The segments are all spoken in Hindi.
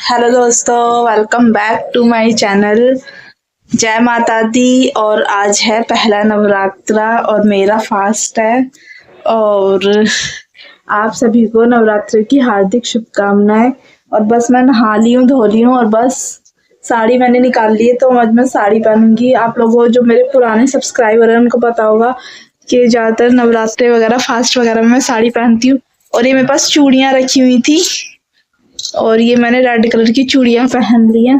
हेलो दोस्तों, welcome back to my channel. जय माता दी। और आज है पहला नवरात्रा और मेरा फास्ट है। और आप सभी को नवरात्रि की हार्दिक शुभकामनाएं। और बस मैं नहा ली हूँ, धो ली हूँ और बस साड़ी मैंने निकाल ली है, तो आज मैं साड़ी पहनूंगी। आप लोगों जो मेरे पुराने सब्सक्राइबर हैं उनको पता होगा कि ज़्यादातर नवरात्रि वगैरह फास्ट वगैरह में मैं साड़ी पहनती हूँ। और ये मेरे पास चूड़ियाँ रखी हुई थी और ये मैंने रेड कलर की चूड़ियां पहन ली हैं,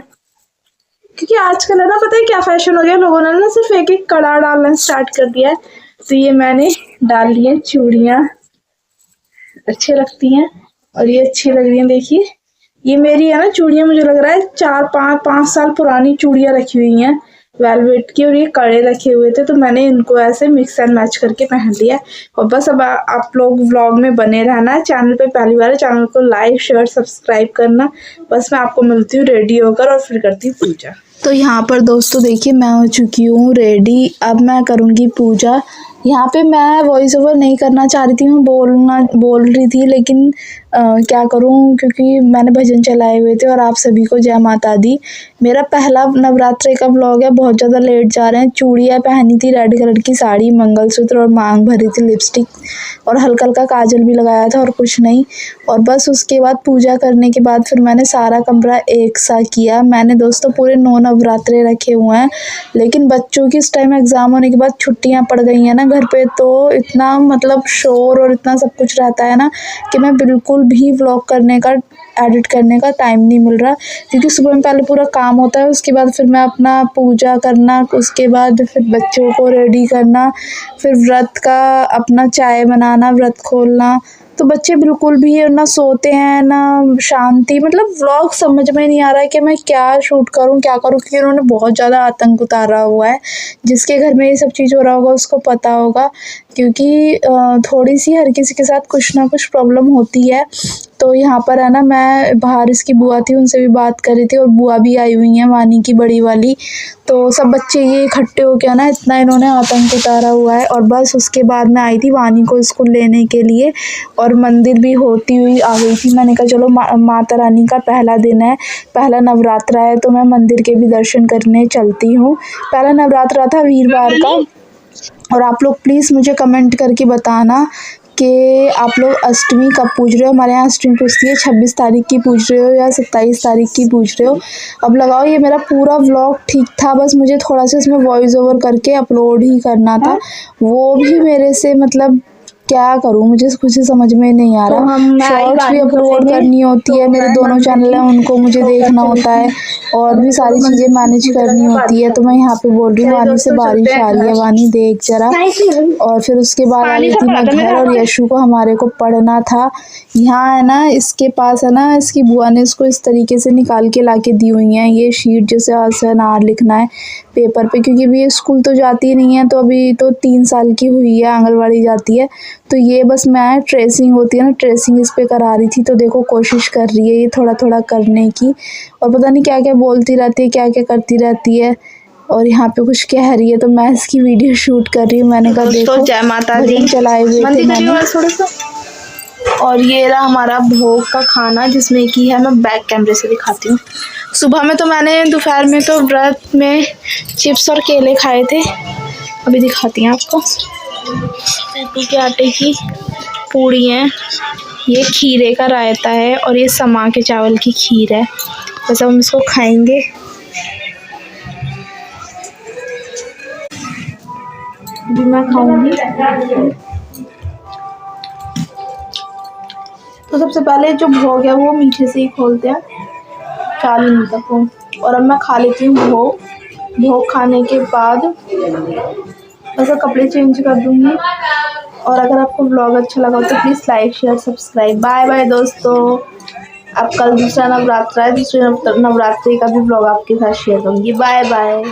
क्योंकि आजकल है ना, पता है क्या फैशन हो गया, लोगों ने ना सिर्फ एक एक कड़ा डालना स्टार्ट कर दिया है। तो ये मैंने डाल ली है चूड़ियां, अच्छी लगती हैं और ये अच्छी लग रही हैं। देखिए ये मेरी है ना चूड़ियां, मुझे लग रहा है 4-5 साल पुरानी चूड़ियां रखी हुई हैं वेलवेट की, और ये कड़े रखे हुए थे तो मैंने इनको ऐसे मिक्स एंड मैच करके पहन लिया। और बस अब आप लोग व्लॉग में बने रहना है। चैनल पे पहली बार है, चैनल को लाइक शेयर सब्सक्राइब करना। बस मैं आपको मिलती हूँ रेडी होकर और फिर करती हूँ पूजा। तो यहाँ पर दोस्तों देखिए मैं हो चुकी हूँ रेडी। अब मैं करूँगी पूजा। यहाँ पे मैं वॉइस ओवर नहीं करना चाह रही थी, मैं बोल रही थी, लेकिन क्या करूँ, क्योंकि मैंने भजन चलाए हुए थे। और आप सभी को जय माता दी। मेरा पहला नवरात्रि का व्लॉग है, बहुत ज़्यादा लेट जा रहे हैं। चूड़ियाँ पहनी थी, रेड कलर की साड़ी, मंगलसूत्र और मांग भरी थी, लिपस्टिक और हल्का हल्का काजल भी लगाया था और कुछ नहीं। और बस उसके बाद पूजा करने के बाद फिर मैंने सारा कमरा एक सा किया। मैंने दोस्तों पूरे 9 नवरात्रे रखे हुए हैं, लेकिन बच्चों की इस टाइम एग्ज़ाम होने के बाद छुट्टियां पड़ गई हैं ना घर पे, तो इतना मतलब शोर और इतना सब कुछ रहता है ना कि मैं बिल्कुल भी व्लॉग करने का, एडिट करने का टाइम नहीं मिल रहा। क्योंकि सुबह में पहले पूरा काम होता है, उसके बाद फिर मैं अपना पूजा करना, उसके बाद फिर बच्चों को रेडी करना, फिर व्रत का अपना चाय बनाना, व्रत खोलना। तो बच्चे बिल्कुल भी ना सोते हैं ना शांति, मतलब व्लॉग समझ में नहीं आ रहा है कि मैं क्या शूट करूं क्या करूं, क्योंकि उन्होंने बहुत ज़्यादा आतंक उतारा हुआ है। जिसके घर में ये सब चीज़ हो रहा होगा उसको पता होगा, क्योंकि थोड़ी सी हर किसी के साथ कुछ ना कुछ प्रॉब्लम होती है। तो यहाँ पर है ना, मैं बाहर इसकी बुआ थी, उनसे भी बात कर रही थी, और बुआ भी आई हुई हैं वानी की बड़ी वाली। तो सब बच्चे ये इकट्ठे हो गया ना, इतना इन्होंने आतंक उतारा हुआ है। और बस उसके बाद मैं आई थी वानी को स्कूल लेने के लिए, और मंदिर भी होती हुई आ गई थी। मैंने कहा चलो माता रानी का पहला दिन है, पहला नवरात्रा है, तो मैं मंदिर के भी दर्शन करने चलती हूँ। पहला नवरात्रा था वीरवार का। और आप लोग प्लीज़ मुझे कमेंट करके बताना कि आप लोग अष्टमी कब पूज रहे हो। हमारे यहाँ अष्टमी पूजती है 26 तारीख की पूज रहे हो या 27 तारीख की पूज रहे हो। अब लगाओ, ये मेरा पूरा व्लॉग ठीक था, बस मुझे थोड़ा सा इसमें वॉइस ओवर करके अपलोड ही करना था। वो भी मेरे से मतलब क्या करूँ, मुझे कुछ समझ में नहीं आ रहा। शॉर्ट्स भी अपलोड करनी होती है, मेरे दोनों चैनल हैं उनको मुझे देखना होता है, और भी सारी चीज़ें मैनेज करनी होती है। तो मैं यहाँ पे बोल रही हूँ वानी से बारिश आ रही है, वानी देख जरा। और फिर उसके बाद आ गई थी मैं घर, और यशु को हमारे को पढ़ना था। यहाँ है ना, इसके पास है ना, इसकी बुआ ने इसको इस तरीके से निकाल के ला के दी हुई हैं ये शीट, जैसे अनार लिखना है पेपर पे, क्योंकि अभी ये स्कूल तो जाती नहीं है, तो अभी तो 3 साल की हुई है, आंगनवाड़ी जाती है। तो ये बस मैं ट्रेसिंग होती है ना, ट्रेसिंग इस पे करा रही थी। तो देखो कोशिश कर रही है ये थोड़ा थोड़ा करने की, और पता नहीं क्या क्या बोलती रहती है, क्या क्या करती रहती है, और यहाँ पे कुछ कह रही है। तो मैं इसकी वीडियो शूट कर रही हूँ। मैंने कहा देखो जय माता दी चलाए हुए थे मैंने। थोड़ा सा। और ये रहा हमारा भोग का खाना, जिसमें कि है, मैं बैक कैमरे से दिखाती हूँ। सुबह में तो मैंने, दोपहर में तो व्रत में चिप्स और केले खाए थे। अभी दिखाती हैं आपको। रोटी के आटे की पूड़ी हैं, ये खीरे का रायता है, और ये समा के चावल की खीर है। बस अब हम इसको खाएंगे। अभी मैं खाऊंगी। तो सबसे पहले जो भोग है वो मीठे से ही खोलते हैं, 4 मिनट तक हो। और अब मैं खा लेती हूँ भोग। भोग खाने के बाद बस कपड़े चेंज कर दूँगी। और अगर आपको व्लॉग अच्छा लगा तो please like share subscribe. Bye bye दोस्तों। अब कल दूसरा नवरात्रा है, दूसरे नवरात्रि का भी व्लॉग आपके साथ शेयर करूँगी। Bye bye.